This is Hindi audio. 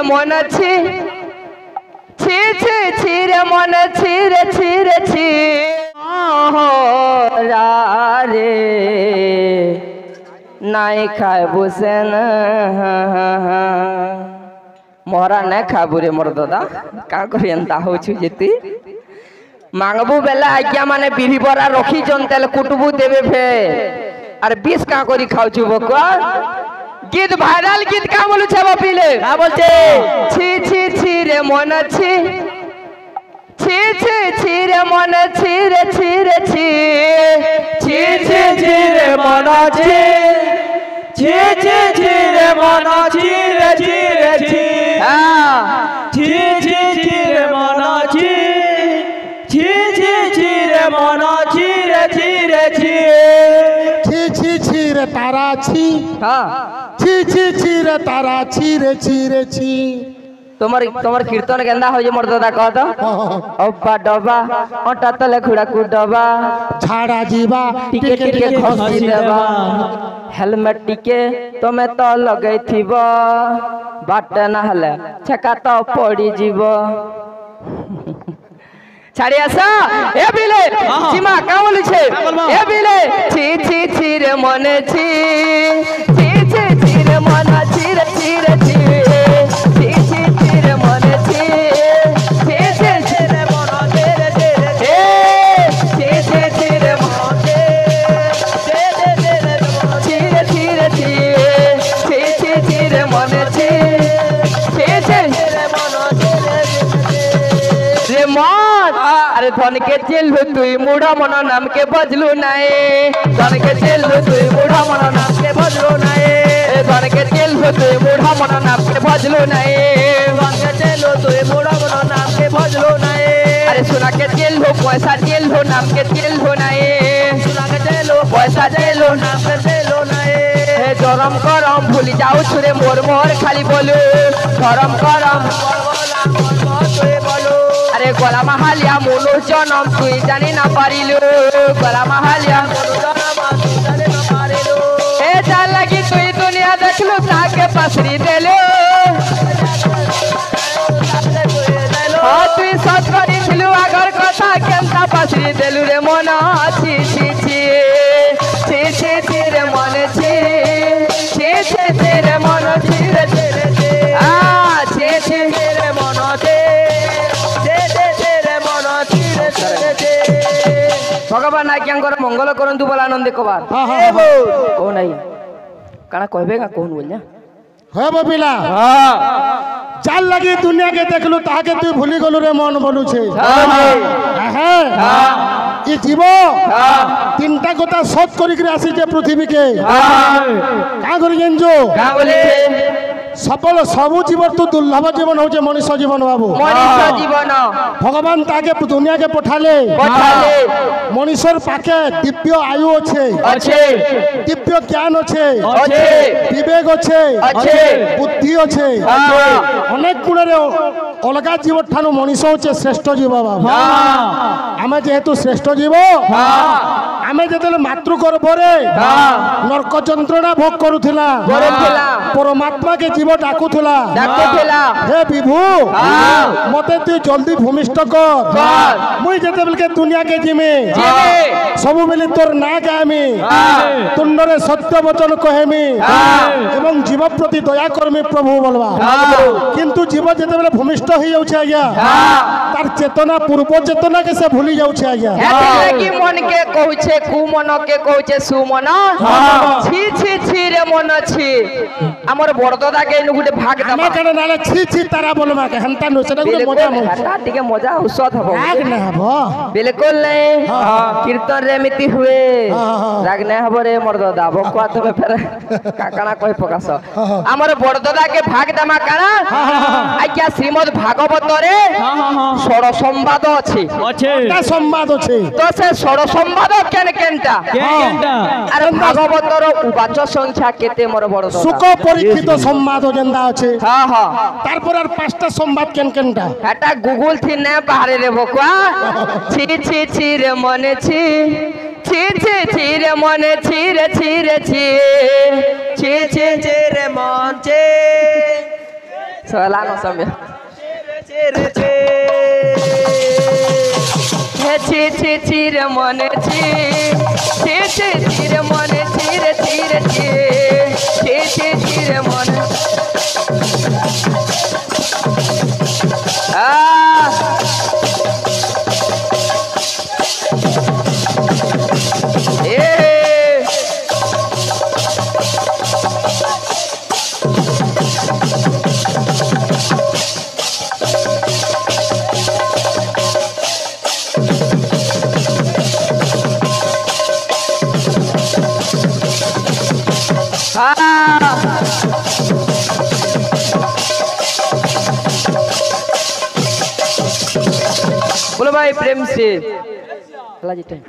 মন ছি ছি ছি ছি রে মন ছি রে ছি রে ছি রে নাই খাইবু সেন मोहरा नहीं खाबू रे मोर दादा का करी एंता होछु जेती मांगबू बेला आज्ञा माने बिरी बरा रखी जन तेल कुटबू देबे फे अरे 20 का करी खाउछु बकुआ गीत वायरल गीत का बोलू छे बपिले का बोलते छी छी छी रे मन छी छी छी छी रे मन छी रे छी रे छी छी छी छी रे मन छी छी छी छी रे मन छी रे छी रे छी छी छी छी रे मन छी छी छी छी रे मन छी रे छी रे छी छी छी छी रे तारा छी हां छी छी छी रे तारा छी रे छी रे छी তোমার কীর্তন গেন্দা হয়ে মোর দাদা কহ তো অব্বা ডবা অটা তলে ঘুড়া কুডবা ঝাড়া जीवा টিকে টিকে খসি দেবা হেলমেট টিকে তুমি তো লগাইথিব বাটে না হলে ছেকা তো পড়ি যাব ছাড়ি আসা এ বিলে সীমা কা বলিছে এ বিলে ছি ছি ছি রে মনে ছি ছি ছি ছি রে মন ছি রে ছি রে ছি ছি ছি ছি রে মনে ছি ছি ছি ছি রে মন ছি রে ছি রে ছি ছি ছি রে মন ছি ছি রে ছি ছি ছি ছি রে মনে ছি ছি ছি রে মন রে মন अरे धन के चेलू तुई मुढ़ा मन नाम के बजलू नाए धन के चेलू तुई मुढ़ा मन नाम के बजलू नाए धन के चेलू तुई मुढ़ा मन नाम के बजलू नाए धन के चेलू तुई मुढ़ा मन नाम के बजलू नाए अरे सुना के चेलू पैसा चेलू नाम के चेलू नाए सुना के चेलू पैसा चेलू नाम के चेलू नाए गरम गरम भूली जाऊ छुरे मोर मोर खाली बोलू गरम गरम अरे गला महालिया मोनो जनम तुई जानी ना पारिलु गला महालिया ए जान लगी तुई दुनिया देखलु ताके पसरी देलु हां तुई सच करी थिलु अगर कथा केनता पसरी देलु रे मोना छी छी छी छी छी छी रे मन छी छी छी छी रे मन छी रे छी रे आ छी छी रे मन छी भगवान आज्ञांकर मंगल करंतु बोला आनंद कबार ओ नहीं काना कहबे का कोन बोल जा हे बबिला हां चाल लगी दुनिया के देखलु ताके तू भूली गलु रे मन बोलू छे हां ई जीव तीनटा কথা সৎ করি করে আসি যে পৃথিবী কে কা করি জানজো কা বলে सबल सबु जीवन तो दुर्लभ जीवन हो मनुष्य जीवन बाबू मनुष्य जीवन भगवान ताके दुनिया के पठाले मनुष्यर पाके दिव्य आयु अच्छे दिव्य ज्ञान अच्छे विवेक अच्छे बुद्धि अच्छे अनेक गुण अलग जीव ठानु मनुष्य होचे श्रेष्ठ जीव बाबू आमे जेहेतु श्रेष्ठ जीव आमे जेतेले मातृ गर्भरे नरक यंत्रणा भोग करूथिला परमात्मा के जीव डाकुला हे विभु मते तू जल्दी भूमिष्ठ कर मुई जेते बेल के दुनिया के जिमे सब बेले तोर ना गामी तुंडरे सत्य वचन कहेमी एवं जीव प्रति दया करमी प्रभु बोलवा किंतु जीव जेते बेले भूमिष्ठ हो जाउछे आज्ञा तार चेतना पूर्व चेतना के से भूली जाउछे आज्ञा एते की मन के कहूछे कु मन के कहूछे सुमन छी छी छी रे मन छी हमर बड़दादा के नु गुटे भाग दबा हम कने नाले छी छी तारा बोलमा के हंता नु सेटा गुटे मजा मो टिके मजा औषध हबो राग न हबो बिल्कुल नहीं कीर्तन रे मिति हुए राग न हबो रे मर्दादा बकवा तबे फेर काकाना कहि पकास हमर बड़दादा के भाग दमा काना आज्ञा श्रीमद् भागवत रे षड संवाद अछि ता संवाद अछि तो से षड संवाद केन केनटा अरे भागवत रो उवाच संख्या केते मोर बड़ सुख परीक्षित संवाद जेंदा अछि हां हां तारपर आर पांचटा संवाद केन केनटा एटा गूगल थी ने बाहरे रे बकवा छी छी छी रे मने छी छी छी छी रे मने छी रे छी रे छी छी छी छी रे मन छी सोला नो समय ছি ছি ছি রে মনে ছি ছি ছি ছি রে মনে ছি রে ছি রে ছি ছি ছি ছি রে মনে बोलो भाई प्रेम से जी टाइम